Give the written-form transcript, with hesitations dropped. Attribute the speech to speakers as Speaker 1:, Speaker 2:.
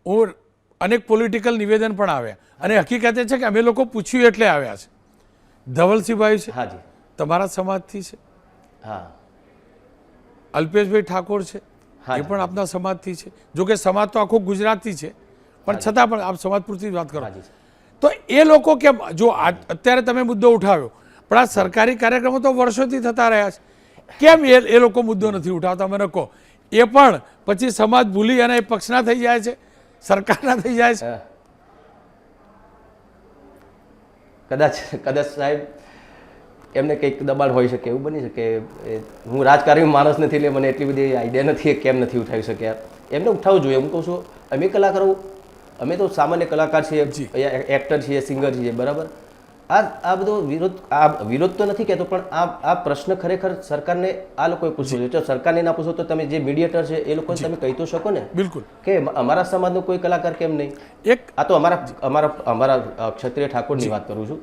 Speaker 1: હું અનેક પોલિટિકલ નિવેદન પણ આવ્યા અને હકીકત એ છે કે અમે લોકો પૂછ્યું એટલે આવ્યા છે. ધવલસિંહભાઈ છે
Speaker 2: હાજી
Speaker 1: તમારા સમાજથી છે,
Speaker 2: હા
Speaker 1: અલ્પેશભાઈ ઠાકોર છે એ પણ આપના સમાજથી છે. જો કે સમાજ તો આખો ગુજરાતથી છે પણ છતાં પણ આપ સમાજ પૂરતી જ વાત કરો.
Speaker 2: હાજી
Speaker 1: તો એ લોકો કેમ, જો અત્યારે તમે મુદ્દો ઉઠાવ્યો પણ આ સરકારી કાર્યક્રમો તો વર્ષોથી થતા રહ્યા છે, કેમ એ લોકો મુદ્દો નથી ઉઠાવતા મને કહો. એ પણ પછી સમાજ ભૂલી અને પક્ષના થઈ જાય છે, સરકારના થઈ જાય છે.
Speaker 2: કદાચ સાહેબ એમને કંઈક દબાણ હોઈ શકે, એવું બની શકે. હું રાજકારણી માણસ નથી એટલે મને એટલી બધી આઈડિયા નથી કેમ નથી ઉઠાવી શક્યા. એમને ઉઠાવવું જોઈએ. હું કહું છું અમે કલાકારો, અમે તો સામાન્ય કલાકાર છીએ, એક્ટર છીએ, સિંગર છીએ, બરાબર. આ બધો વિરોધ તો નથી કહેતો, પણ આ પ્રશ્ન ખરેખર સરકારને આ લોકોએ પૂછવું જોઈએ. જો સરકારને ના પૂછો તો તમે જે મીડિયેટર છે એ લોકોને તમે કહી તો શકો ને.
Speaker 1: બિલકુલ
Speaker 2: કે અમારા સમાજનો કોઈ કલાકાર કેમ નહીં.
Speaker 1: એક
Speaker 2: આ તો અમારા ક્ષત્રિય ઠાકોરની વાત કરું છું.